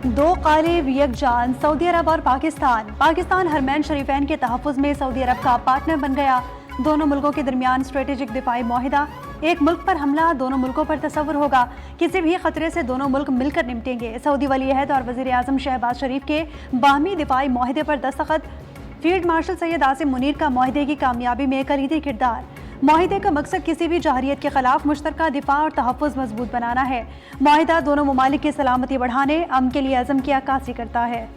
दो ग़ालिब यकजान सऊदी अरब और पाकिस्तान हरमैन शरीफैन के तहफ़्फ़ुज़ में सऊदी अरब का पार्टनर बन गया। दोनों मुल्कों के दरमियान स्ट्रेटेजिक दिफाई माहिदा। एक मुल्क पर हमला दोनों मुल्कों पर तसव्वुर होगा। किसी भी खतरे से दोनों मुल्क मिलकर निपटेंगे। सऊदी वली अहद और वज़ीर आज़म शहबाज शरीफ के बाहमी दिफाई माहिदे पर दस्तखत। फील्ड मार्शल सैयद आसिम मुनीर का माहिदे की कामयाबी में कलीदी किरदार। माहिदे का मकसद किसी भी जहरियत के खिलाफ मुश्तरका दिफा और तहफ़्फ़ुज़ मजबूत बनाना है। माहिदा दोनों ममालिक की सलामती बढ़ाने, अमन के लिए अज़म की अक्कासी करता है।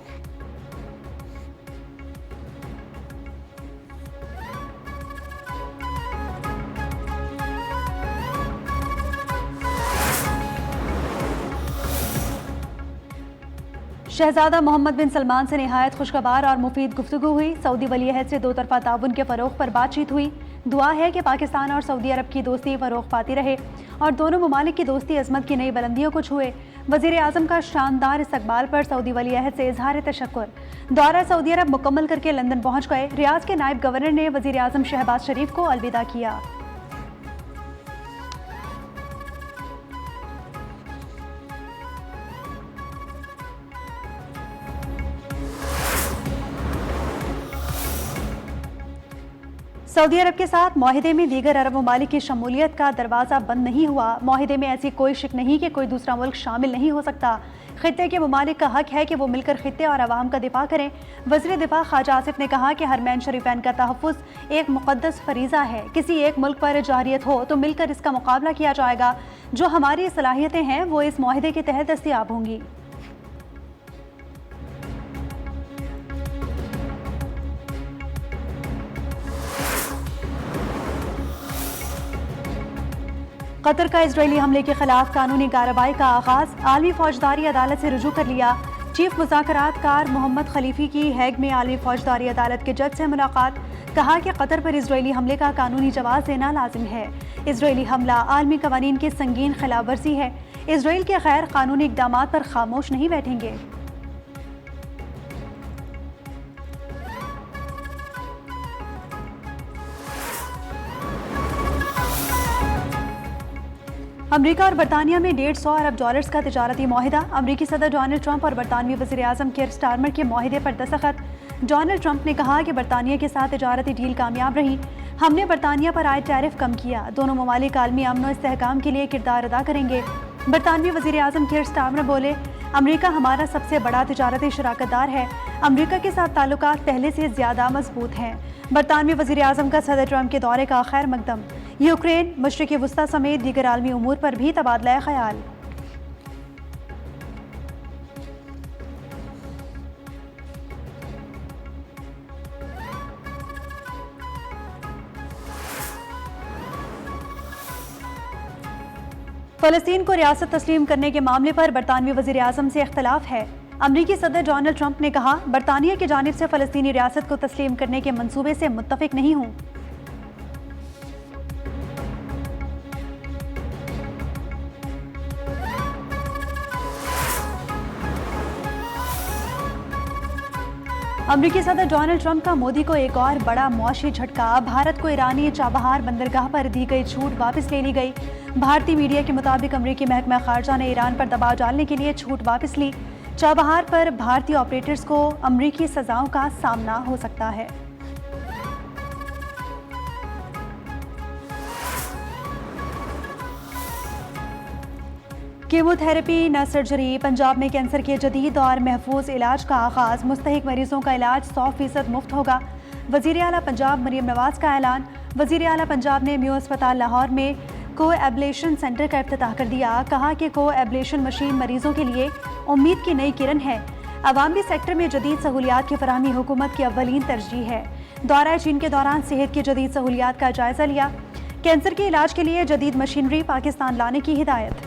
शहजादा मोहम्मद बिन सलमान से नहायत खुशखबर और मुफीद गुफ्तगू हुई। सऊदी वली अहद से दो तरफा ताउन के फ़रोग़ पर बातचीत हुई। दुआ है कि पाकिस्तान और सऊदी अरब की दोस्ती फ़रोग़ पाती रहे और दोनों ममालिक की दोस्ती अज़मत की नई बुलंदियों को छुए। वज़ीर आज़म का शानदार इस्तकबाल पर सऊदी वली अहद से इज़हार तशक्कुर। दौरा सऊदी अरब मुकम्मल करके लंदन पहुँच गए। रियाज के नायब गवर्नर ने वज़ीर आज़म शहबाज शरीफ को अलविदा किया। सऊदी अरब के साथ माहिदे में दीगर अरब ममालिक की शमूलियत का दरवाज़ा बंद नहीं हुआ। माहिदे में ऐसी कोई शिक नहीं कि कोई दूसरा मुल्क शामिल नहीं हो सकता। खित्ते के ममालिक का हक है कि वो मिलकर खित्ते और अवाम का दिफा करें। वज़ीर दिफा ख्वाजा आसिफ ने कहा कि हरमैन शरीफैन का तहफ़्फ़ुज़ एक मुक़द्दस फरीज़ा है। किसी एक मुल्क पर जारियत हो तो मिलकर इसका मुकाबला किया जाएगा। जो हमारी सलाहियतें हैं वो इस माहिदे के तहत दस्तयाब होंगी। कतर का इजरायली हमले के खिलाफ कानूनी कार्रवाई का आगाज। आलमी फौजदारी अदालत से रुजू कर लिया। चीफ मुज़ाकरात कार मोहम्मद खलीफी की हैग में आलमी फौजदारी अदालत के जज से मुलाकात। कहा कि कतर पर इजरायली हमले का कानूनी जवाब देना लाजिम है। इजरायली हमला आलमी कवानीन की संगीन खिलाफ वर्जी है। इजराइल के गैर कानूनी इकदाम पर खामोश नहीं बैठेंगे। अमरीका और बरतानिया में $150 अरब का तिजारती माहिदा। अमरीकी सदर डोनाल्ड ट्रंप और बरतानवी वज़ीर आज़म केयर स्टारमर के माहिदे पर दस्तखत। डोनाल्ड ट्रंप ने कहा कि बरतानिया के साथ तिजारती डील कामयाब रही। हमने बरतानिया पर आए टैरिफ कम किया। दोनों ममालिक आलमी अमन और इस्तेहकाम के लिए किरदार अदा करेंगे। बरतानवी वज़ीर आज़म केयर स्टारमर बोले, अमरीका हमारा सबसे बड़ा तिजारती शराकतदार है। अमरीका के साथ ताल्लुकात पहले से ज़्यादा मजबूत हैं। बरतानवी वज़ीर आज़म का सदर ट्रंप के दौरे का खैर मकदम। यूक्रेन, मशरिक़ी वस्ता समेत दीगर आलमी उमूर पर भी तबादला ख्याल। फ़लस्तीन को रियासत तस्लीम करने के मामले पर बरतानवी वज़ीर आज़म से इख्तलाफ है। अमरीकी सदर डोनाल्ड ट्रंप ने कहा, बरतानिया की जानिब से फ़लस्तीनी रियासत को तस्लीम करने के मंसूबे से मुत्तफ़िक नहीं हूँ। अमरीकी सदर डोनाल्ड ट्रंप का मोदी को एक और बड़ा मुआशी झटका। भारत को ईरानी चाबहार बंदरगाह पर दी गई छूट वापस ले ली गई। भारतीय मीडिया के मुताबिक अमरीकी महकमा खारजा ने ईरान पर दबाव डालने के लिए छूट वापस ली। चाबहार पर भारतीय ऑपरेटर्स को अमरीकी सजाओं का सामना हो सकता है। कीमोथेरेपी न सर्जरी। पंजाब में कैंसर के जदीद और महफूज इलाज का आगाज। मुस्तहिक मरीजों का इलाज 100% मुफ्त होगा। वज़ीर आला पंजाब मरीम नवाज का ऐलान। वज़ीर आला पंजाब ने म्यू अस्पताल लाहौर में को एब्लेशन सेंटर का इफ्तिताह कर दिया। कहा कि को एब्लेशन मशीन मरीजों के लिए उम्मीद की नई किरण है। अवामी सेक्टर में जदीद सहूलियात की फराहमी हुकूमत की अव्वलीन तरजीह है। दौरा चीन के दौरान सेहत की जदीद सहूलियात का जायजा लिया। कैंसर के इलाज के लिए जदीद मशीनरी पाकिस्तान लाने की हिदायत।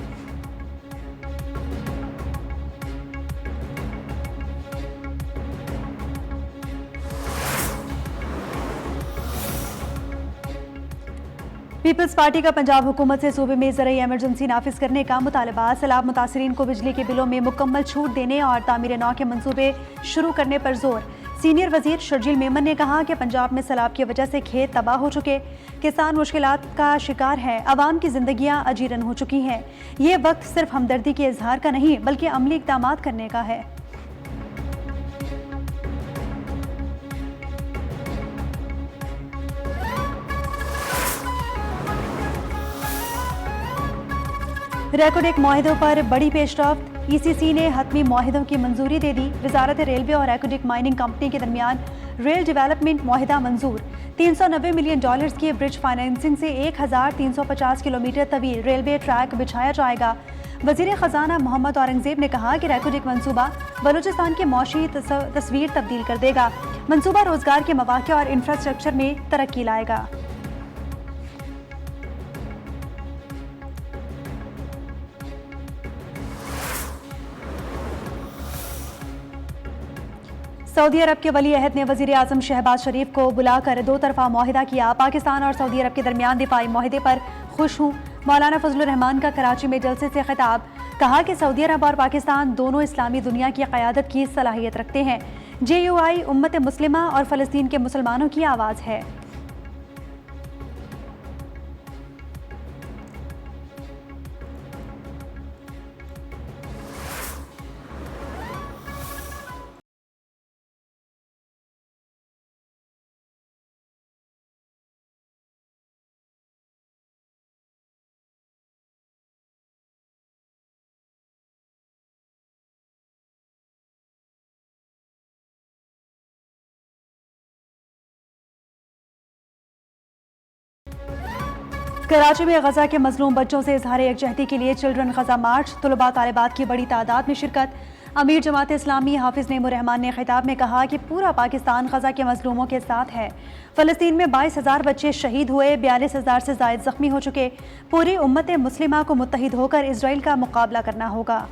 पीपल्स पार्टी का पंजाब हुकूमत से सूबे में ज़रूरी एमरजेंसी नाफिज करने का मुतालबा। सैलाब मुतासरीन को बिजली के बिलों में मुकम्मल छूट देने और तामीर नौ के मंसूबे शुरू करने पर जोर। सीनियर वजीर शर्जील मेमन ने कहा कि पंजाब में सैलाब की वजह से खेत तबाह हो चुके, किसान मुश्किलात का शिकार हैं, अवाम की जिंदगियां अजीरन हो चुकी हैं। ये वक्त सिर्फ हमदर्दी के इजहार का नहीं बल्कि अमली इक़दाम करने का है। रेकोडेक माहिदों पर बड़ी पेशरफ्त, ECC ने हतमी माहिदों की मंजूरी दे दी। वजारत रेलवे और रेकोडेक माइनिंग कंपनी के दरमियान रेल डेवलपमेंट माहिदा मंजूर। $390 मिलियन की ब्रिज फाइनेंसिंग से 1350 किलोमीटर तवील रेलवे ट्रैक बिछाया जाएगा। वजीर खजाना मोहम्मद औरंगजेब ने कहा कि रेकोडेक मंसूबा बलूचिस्तान की मौशी तस्वीर तब्दील कर देगा। मंसूबा रोजगार के मौके और इंफ्रास्ट्रक्चर में तरक्की लाएगा। सऊदी अरब के वली अहद ने वजीर आजम शहबाज शरीफ को बुलाकर दो तरफा माहिदा किया। पाकिस्तान और सऊदी अरब के दरमियान दिफाई माहिदे पर खुश हूँ। मौलाना फजलुर रहमान का कराची में जलसे से खिताब, कहा कि सऊदी अरब और पाकिस्तान दोनों इस्लामी दुनिया की क़यादत की सलाहियत रखते हैं। JUI उम्मत मुस्लिमा और फ़लस्तीन के मुसलमानों की आवाज़ है। कराची में गजा के मजलूम बच्चों से इजहार यकजहती के लिए चिल्ड्रन गजा मार्च, तलबा तालिबात की बड़ी तादाद में शिरकत। अमीर जमात इस्लामी हाफिज नेमुररहमान ने खिताब में कहा कि पूरा पाकिस्तान गजा के मजलूमों के साथ है। फ़लस्तीन में 22,000 बच्चे शहीद हुए, 42,000 से ज़ायद ज़ख्मी हो चुके। पूरी उम्मत मुस्लिमा को मुत्तहिद होकर इसराइल का मुकाबला करना होगा।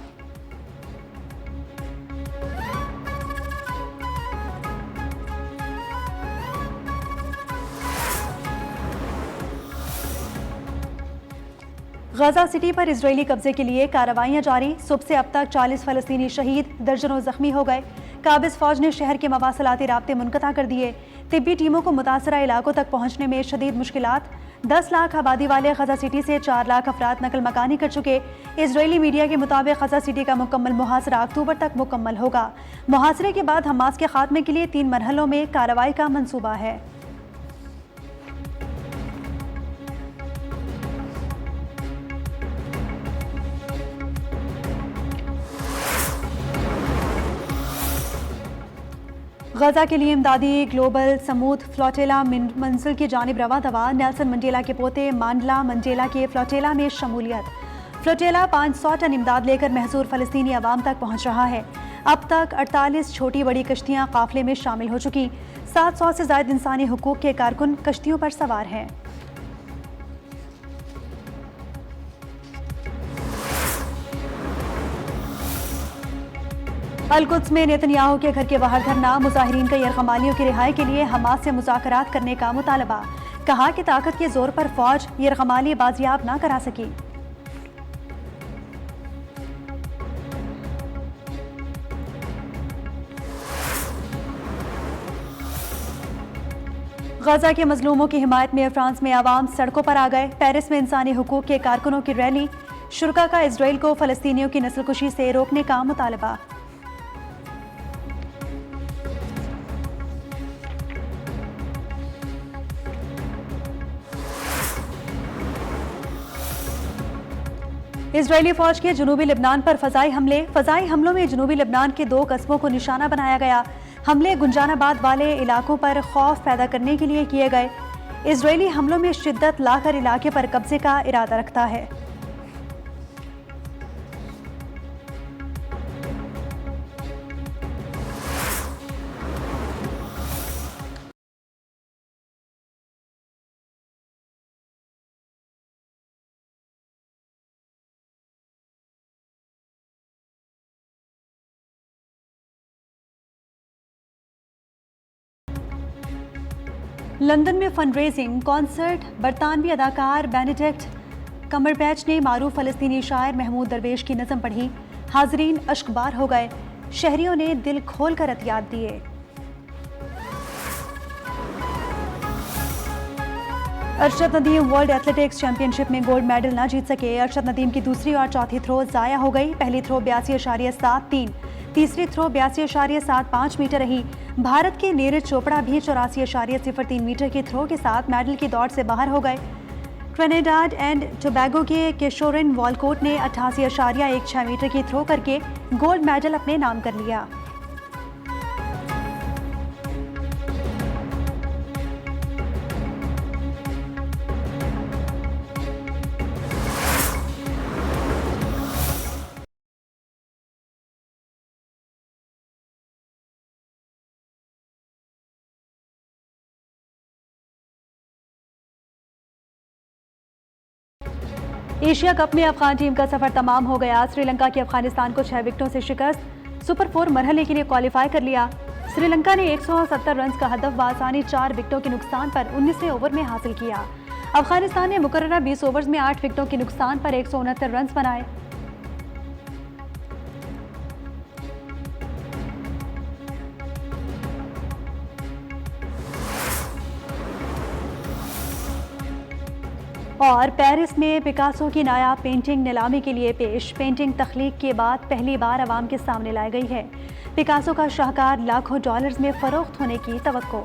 गजा सिटी पर इजरायली कब्जे के लिए कार्रवाइयां जारी। सुबह से अब तक 40 फ़लस्तीनी शहीद, दर्जनों जख्मी हो गए। काबिज फौज ने शहर के मवासलाती राब्ते मुनक़ता कर दिए। तिब्बी टीमों को मुतासरा इलाकों तक पहुंचने में शदीद मुश्किलात। 10 लाख आबादी वाले गजा सिटी से 4 लाख अफराद नकल मकानी कर चुके। इजरायली मीडिया के मुताबिक गजा सिटी का मुकम्मल मुहासरा अक्टूबर तक मुकम्मल होगा। मुहासरे के बाद हमास के खात्मे के लिए 3 मरहलों में कार्रवाई का मंसूबा है। गजा के लिए इमदादी ग्लोबल समूद फ्लोटेला मंजिल की जानिब रवा दवा। नेल्सन मंडेला के पोते मांडला मंडेला के फ्लोटेला में शमूलियत। फ्लोटेला 500 टन इमदाद लेकर महजूर फ़लस्तीनी अवाम तक पहुँच रहा है। अब तक 48 छोटी बड़ी कश्तियाँ काफ़िले में शामिल हो चुकी। 700 से ज़ायद इंसानी हुकूक के कारकुन कश्तियों पर सवार हैं। अल-कुद्स में नेतन्याहू के घर के बाहर धरना। मुजाहिरीन का यरगमालियों की रिहाई के लिए हमास से मुज़ाकरात करने का मुतालबा। कहा कि ताकत के जोर पर फौज यरगमाली बाजियाब ना करा सकी। गजा के मजलूमों की हिमायत में फ्रांस में आवाम सड़कों पर आ गए। पेरिस में इंसानी हुकूक के कारकुनों की रैली। शुरका का इसराइल को फ़लस्तीनियों की नस्लकुशी से रोकने का मुतालबा। इजरायली फौज के जनूबी लेबनान पर फ़ज़ाई हमले। फ़ज़ाई हमलों में जनूबी लेबनान के 2 कस्बों को निशाना बनाया गया। हमले गुंजानाबाद वाले इलाकों पर खौफ पैदा करने के लिए किए गए। इजरायली हमलों में शिद्दत लाकर इलाके पर कब्जे का इरादा रखता है। लंदन में फंड रेजिंग कॉन्सर्ट। बरतानवी अदाकार बेनेडिक्ट कम्बरबैच ने मारूफ फ़लस्तीनी शायर महमूद दरवेश की नज़म पढ़ी। हाज़रीन अश्कबार हो गए। शहरियों ने दिल खोल कर अतियात दिए। Arshad Nadeem world athletics championship में गोल्ड मेडल न जीत सके। अरशद नदीम की दूसरी और चौथी थ्रो ज़ाया हो गई। पहली थ्रो 82.73, तीसरी थ्रो 82.75 मीटर रही। भारत के नीरज चोपड़ा भी 84.03 मीटर की थ्रो के साथ मेडल की दौड़ से बाहर हो गए। ट्रिनिडाड एंड टोबैगो के केशोरिन वॉलकोट ने 88.16 मीटर की थ्रो करके गोल्ड मेडल अपने नाम कर लिया। एशिया कप में अफगान टीम का सफर तमाम हो गया। श्रीलंका की अफगानिस्तान को 6 विकेटों से शिकस्त, सुपर 4 मरहले के लिए क्वालिफाई कर लिया। श्रीलंका ने 170 रन का हदफ बासानी 4 विकेटों के नुकसान पर 19वें ओवर में हासिल किया। अफगानिस्तान ने मुकर्ररा 20 ओवर्स में 8 विकेटों के नुकसान पर 169 रन बनाए। और पेरिस में पिकासो की नायाब पेंटिंग नीलामी के लिए पेश। पेंटिंग तख्लीक के बाद पहली बार आवाम के सामने लाई गई है। पिकासो का शाहकार लाखों डॉलर्स में फरोख्त होने की तवक्को।